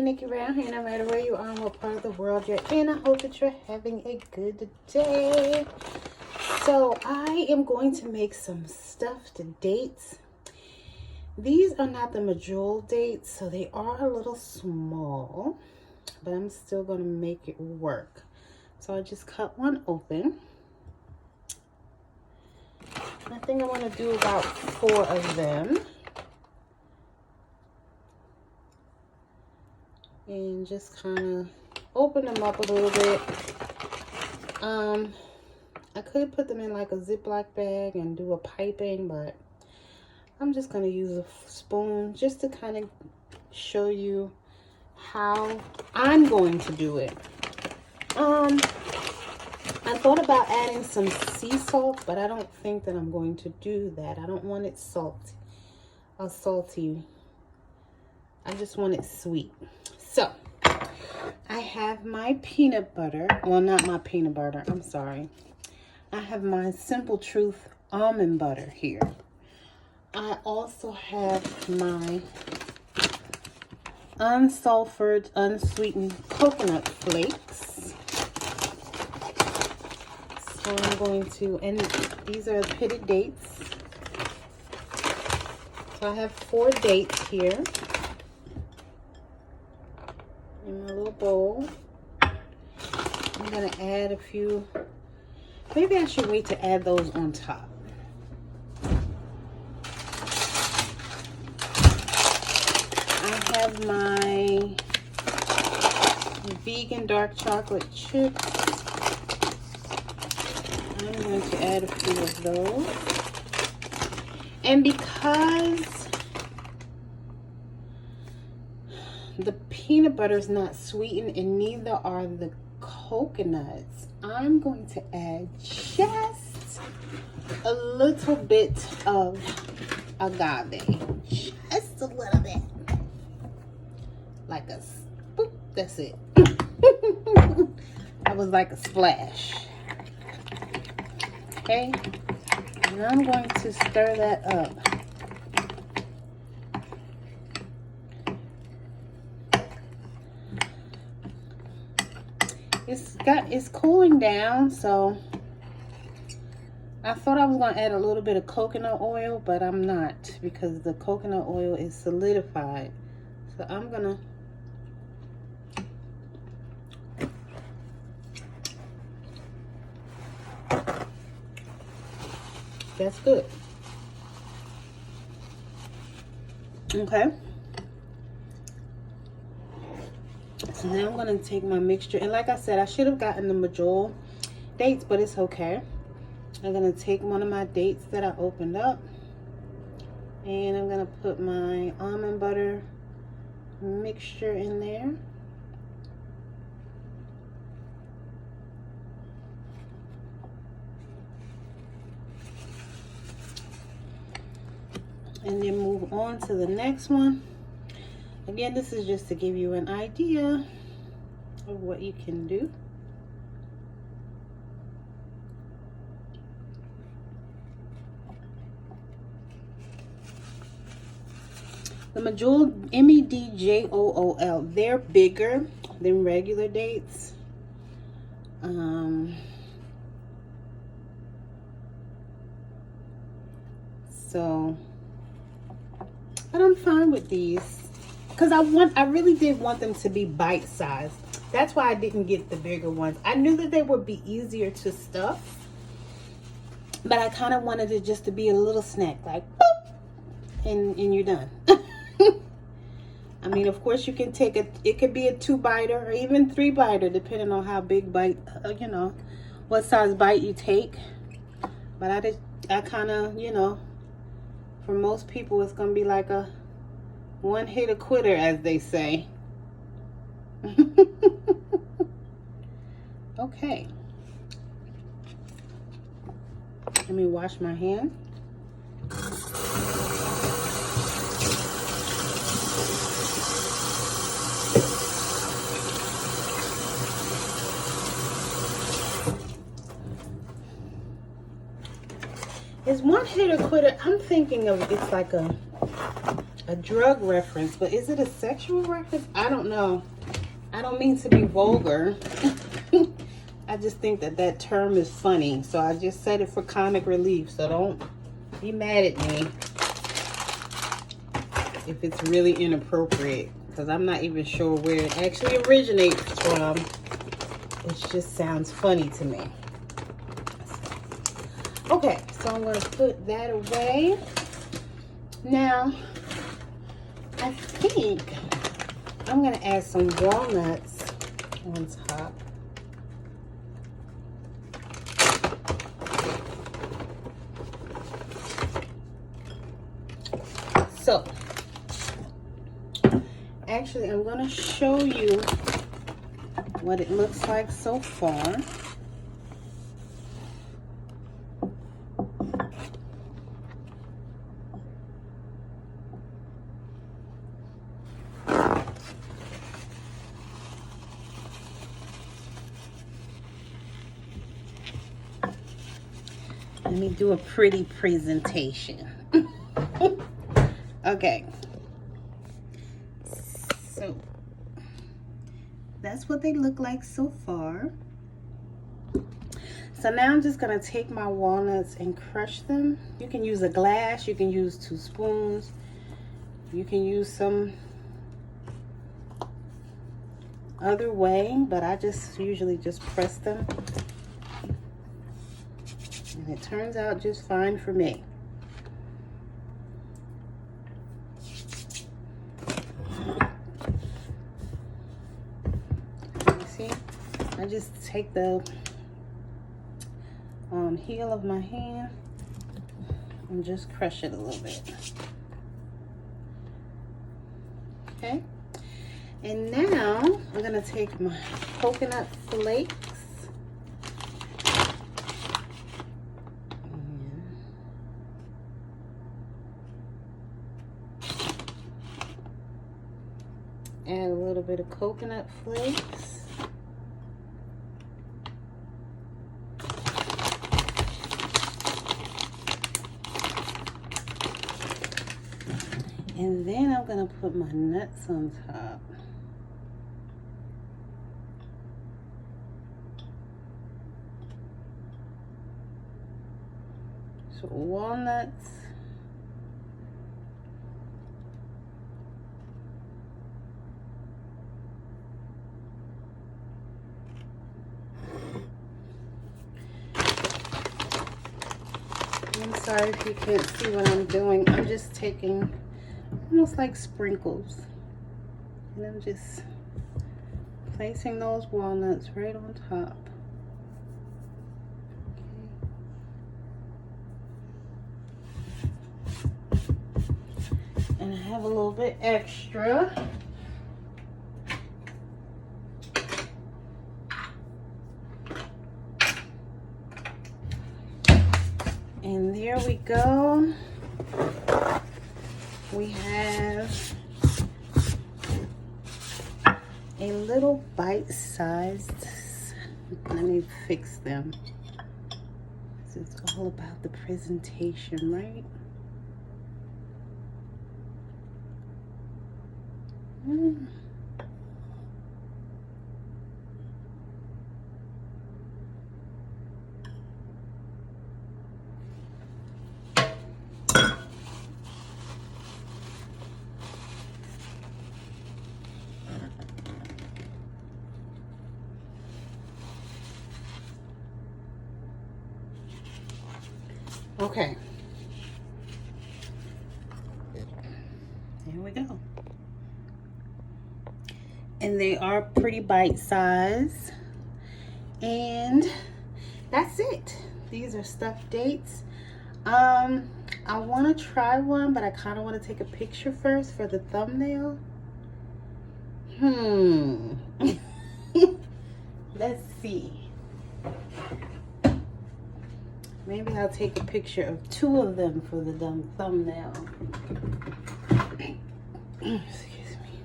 Nickie around here, no matter where you are and what part of the world you're in. I hope that you're having a good day. So I am going to make some stuffed dates. These are not the medjool dates, so they are a little small, but I'm still going to make it work. So I just cut one open. I think I want to do about 4 of them. And just kind of open them up a little bit. I could put them in like a Ziploc bag and do a piping, but I'm just going to use a spoon just to kind of show you how I'm going to do it. I thought about adding some sea salt, but I don't think that I'm going to do that. I don't want it salty. I just want it sweet. So, I have my peanut butter. Well, not my peanut butter. I'm sorry. I have my Simple Truth almond butter here. I also have my unsulfured, unsweetened coconut flakes. So I'm going to, and these are pitted dates. So I have 4 dates here in my little bowl. I'm going to add a few. Maybe I should wait to add those on top. I have my vegan dark chocolate chips. I'm going to add a few of those. And because the peanut butter is not sweetened and neither are the coconuts, I'm going to add just a little bit of agave. Just a little bit. Like a boop, that's it. That was like a splash. Okay, and I'm going to stir that up. It's cooling down, so I thought I was going to add a little bit of coconut oil, but I'm not, because the coconut oil is solidified. So I'm gonna that's good. Okay. So now I'm going to take my mixture. And like I said, I should have gotten the medjool dates, but it's okay. I'm going to take one of my dates that I opened up. And I'm going to put my almond butter mixture in there. And then move on to the next one. Again, this is just to give you an idea of what you can do. The medjool, medjool, they're bigger than regular dates. So, but I'm fine with these because I really did want them to be bite-sized. That's why I didn't get the bigger ones. I knew that they would be easier to stuff, but I kind of wanted it just to be a little snack, like boop, and you're done. I mean, of course, you can take it could be a 2-biter or even 3-biter, depending on how big bite, you know, what size bite you take. But I kind of, you know, for most people, it's going to be like a one-hitter quitter, as they say. Okay. Let me wash my hand. Is one hitter quitter? I'm thinking of it's like a a drug reference, but is it a sexual reference? I don't know. I don't mean to be vulgar. I just think that that term is funny, so I just said it for comic relief, so don't be mad at me if it's really inappropriate, because I'm not even sure where it actually originates from. It just sounds funny to me. Okay, so I'm going to put that away. Now, I think I'm going to add some walnuts on top. So, actually, I'm going to show you what it looks like so far. Let me do a pretty presentation. Okay. So, that's what they look like so far. So now I'm just going to take my walnuts and crush them. You can use a glass. You can use 2 spoons. You can use some other way, but I just usually just press them. And it turns out just fine for me. You see? I just take the heel of my hand and just crush it a little bit. Okay? And now I'm going to take my coconut flakes. Add a little bit of coconut flakes. And then I'm going to put my nuts on top. So walnuts. I'm sorry if you can't see what I'm doing. I'm just taking almost like sprinkles. And I'm just placing those walnuts right on top. Okay. And I have a little bit extra. And there we go. We have a little bite-sized. Let me fix them. This is all about the presentation, right? Okay. Here we go. And they are pretty bite-sized. And that's it. These are stuffed dates. I want to try one, but I kind of want to take a picture first for the thumbnail. Let's see. Maybe I'll take a picture of 2 of them for the thumbnail. Excuse me.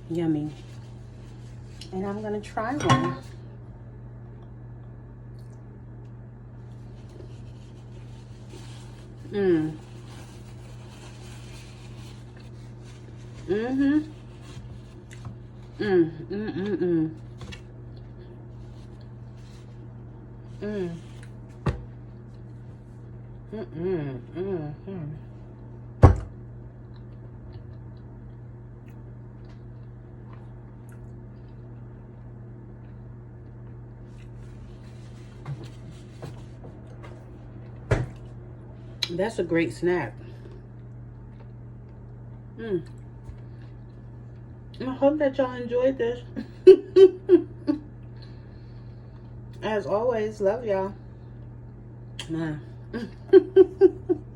Yummy. And I'm gonna try one. Mm. Mm-hmm. Mm. Mm-mm-mm. Mm. Mm-mm. Mm-hmm. That's a great snack. Mm. I hope that y'all enjoyed this. As always, love y'all. Nah.